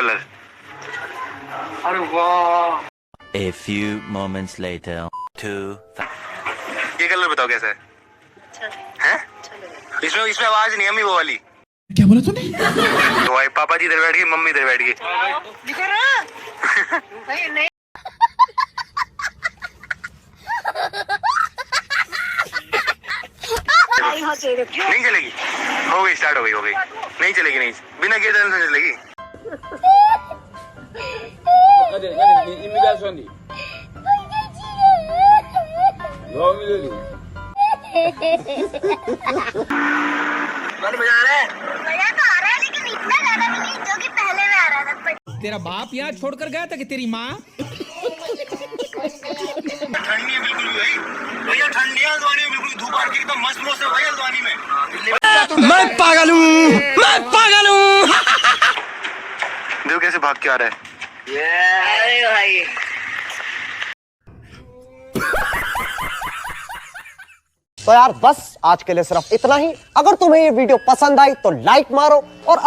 Colour. अरे वाह। A few moments later. ये कलर बताओ कैसा है? हैं? इसमें आवाज नहीं है अम्मी, वो वाली। क्या बोला तूने? तो भाई पापा जी इधर बैठ गए, मम्मी इधर बैठ गई। नहीं चलेगी, हो गई स्टार्ट, हो गई। नहीं चलेगी, नहीं बिना गेट से चलेगी। बजा रहा है, मजा तो आ रहा है लेकिन इतना ज्यादा नहीं जो कि पहले में आ रहा था। तेरा बाप यहाँ छोड़कर गया था कि तेरी माँ? ठंडी है बिल्कुल भी भाई, भैया ठंडी है हल्द्वानी में, बिल्कुल धूप आ रही है, एकदम मस्त मौसम भाई हल्द्वानी में। मैं पागल हूँ। देखो कैसे भाग के आ रहा है। अरे भाई तो यार बस आज के लिए सिर्फ इतना ही। अगर तुम्हें ये वीडियो पसंद आई तो लाइक मारो और